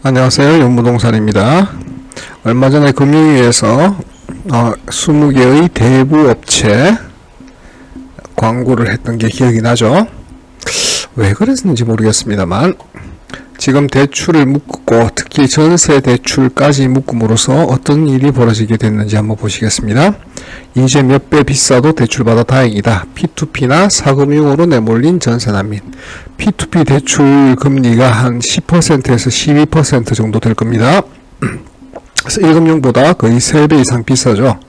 안녕하세요. 연무동산입니다. 얼마 전에 금융위에서 20개의 대부 업체 광고를 했던 게 기억이 나죠. 왜 그랬는지 모르겠습니다만 지금 대출을 묶고 특히 전세 대출까지 묶음으로써 어떤 일이 벌어지게 됐는지 한번 보시겠습니다. 이제 몇 배 비싸도 대출받아 다행이다. P2P나 사금융으로 내몰린 전세난민. P2P 대출 금리가 한 10%에서 12% 정도 될 겁니다. 그래서 1금융보다 거의 3배 이상 비싸죠.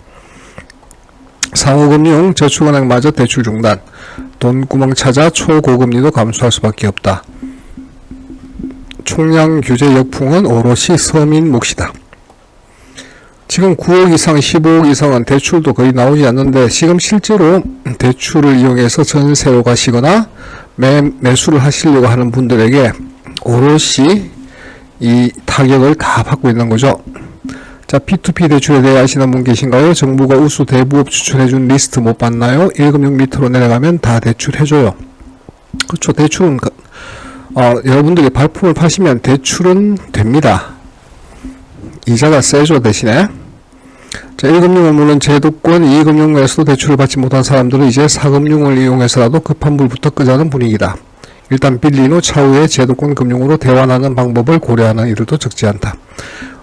상호금융, 저축은행마저 대출 중단. 돈구멍 찾아 초고금리도 감수할 수밖에 없다. 총량 규제 역풍은 오롯이 서민 몫이다. 지금 9억 이상, 15억 이상은 대출도 거의 나오지 않는데 지금 실제로 대출을 이용해서 전세로 가시거나 매수를 하시려고 하는 분들에게 오롯이 이 타격을 다 받고 있는 거죠. 자, P2P 대출에 대해 아시는 분 계신가요? 정부가 우수 대부업 추천해준 리스트 못 봤나요? 1금융 밑으로 내려가면 다 대출해줘요. 그렇죠. 대출은 여러분들이 발품을 파시면 대출은 됩니다. 이자가 세죠. 대신에 자, 1금융은 물론 제도권, 2금융에서도 대출을 받지 못한 사람들은 이제 4금융을 이용해서라도 급한 불부터 끄자는 분위기다. 일단 빌린 후 차후에 제도권 금융으로 대환하는 방법을 고려하는 이들도 적지 않다.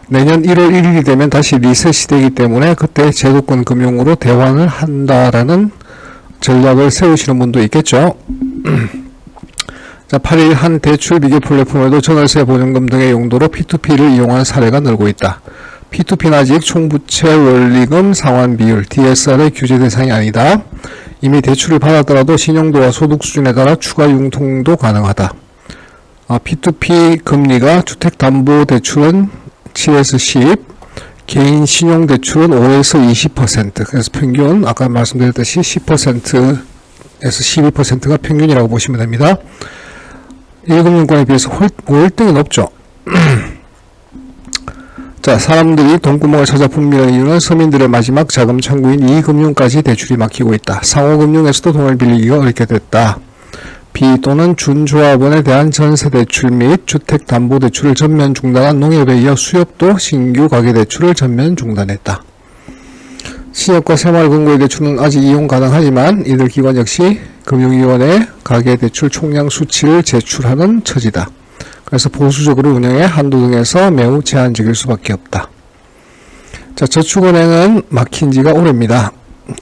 내년 1월 1일이 되면 다시 리셋이 되기 때문에 그때 제도권 금융으로 대환을 한다라는 전략을 세우시는 분도 있겠죠. 자, 8일 한 대출 비교 플랫폼에도 전월세 보증금 등의 용도로 P2P를 이용한 사례가 늘고 있다. P2P는 아직 총부채 원리금 상환 비율 DSR의 규제 대상이 아니다. 이미 대출을 받았더라도 신용도와 소득 수준에 따라 추가 융통도 가능하다. P2P 금리가 주택담보대출은 7에서 10, 개인 신용대출은 5에서 20%, 그래서 평균 아까 말씀드렸듯이 10%에서 12%가 평균이라고 보시면 됩니다. 1금융권에 비해서 월등히 높죠. 자, 사람들이 돈구멍을 찾아 붐비는 이유는 서민들의 마지막 자금 창구인 2금융까지 대출이 막히고 있다. 상호금융에서도 돈을 빌리기가 어렵게 됐다. 비 또는 준조합원에 대한 전세대출 및 주택담보대출을 전면 중단한 농협에 이어 수협도 신규 가계대출을 전면 중단했다. 신협과 새마을금고의 대출은 아직 이용 가능하지만 이들 기관 역시 금융위원회에 가계대출 총량 수치를 제출하는 처지다. 그래서 보수적으로 운영해 한도 등에서 매우 제한적일 수밖에 없다. 자, 저축은행은 막힌 지가 오래입니다.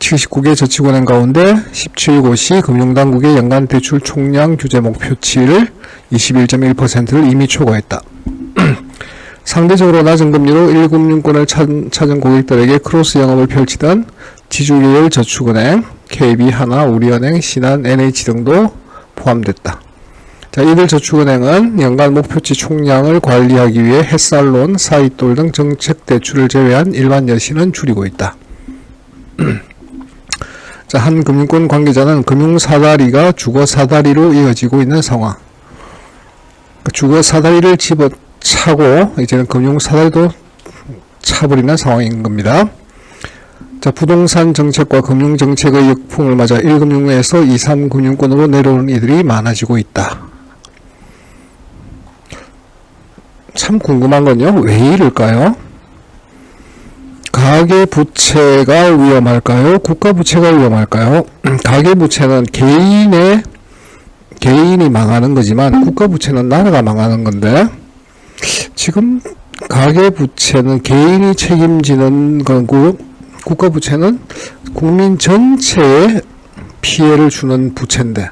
79개 저축은행 가운데 17곳이 금융당국의 연간 대출 총량 규제 목표치를 21.1%를 이미 초과했다. 상대적으로 낮은 금리로 1금융권을 찾은 고객들에게 크로스 영업을 펼치던 지주계열 저축은행, KB, 하나, 우리은행, 신한, NH 등도 포함됐다. 자, 이들 저축은행은 연간 목표치 총량을 관리하기 위해 햇살론, 사이돌 등 정책 대출을 제외한 일반 여신은 줄이고 있다. 자, 한 금융권 관계자는 금융사다리가 주거사다리로 이어지고 있는 상황. 주거사다리를 집어차고 이제는 금융사다리도 차버리는 상황인 겁니다. 자, 부동산 정책과 금융 정책의 역풍을 맞아 1금융에서 2, 3금융권으로 내려오는 이들이 많아지고 있다. 참 궁금한 건요, 왜 이럴까요? 가계부채가 위험할까요? 국가부채가 위험할까요? 가계부채는 개인이 망하는 거지만 국가부채는 나라가 망하는 건데 지금 가계부채는 개인이 책임지는 거고 국가부채는 국민 전체에 피해를 주는 부채인데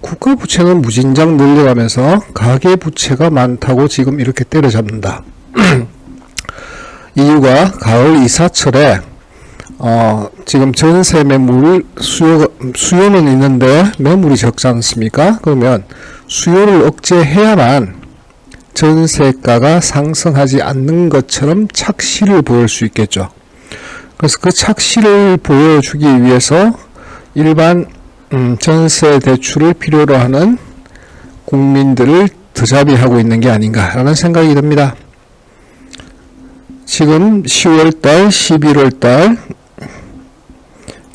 국가부채는 무진장 늘려가면서 가계부채가 많다고 지금 이렇게 때려잡는다. 이유가 가을 이사철에 지금 전세 매물 수요는 있는데 매물이 적지 않습니까? 그러면 수요를 억제해야만 전세가가 상승하지 않는 것처럼 착시를 보일 수 있겠죠. 그래서 그 착시를 보여주기 위해서 일반 전세 대출을 필요로 하는 국민들을 드잡이하고 있는 게 아닌가라는 생각이 듭니다. 지금 10월달, 11월달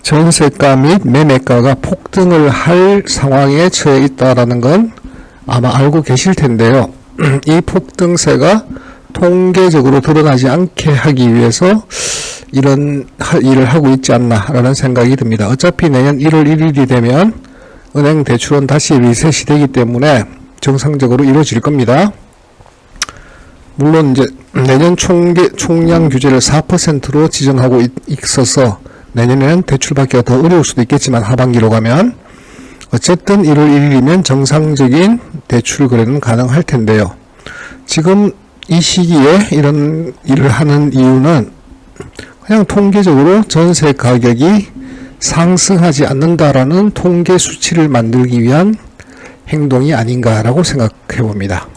전세가 및 매매가가 폭등을 할 상황에 처해 있다라는 건 아마 알고 계실 텐데요. 이 폭등세가 통계적으로 드러나지 않게 하기 위해서 이런 일을 하고 있지 않나라는 생각이 듭니다. 어차피 내년 1월 1일이 되면 은행 대출은 다시 리셋이 되기 때문에 정상적으로 이루어질 겁니다. 물론 이제 내년 총량 규제를 4%로 지정하고 있어서 내년에는 대출받기가 더 어려울 수도 있겠지만 하반기로 가면 어쨌든 1월 1일이면 정상적인 대출 거래는 가능할 텐데요. 지금 이 시기에 이런 일을 하는 이유는 그냥 통계적으로 전세 가격이 상승하지 않는다라는 통계 수치를 만들기 위한 행동이 아닌가라고 생각해 봅니다.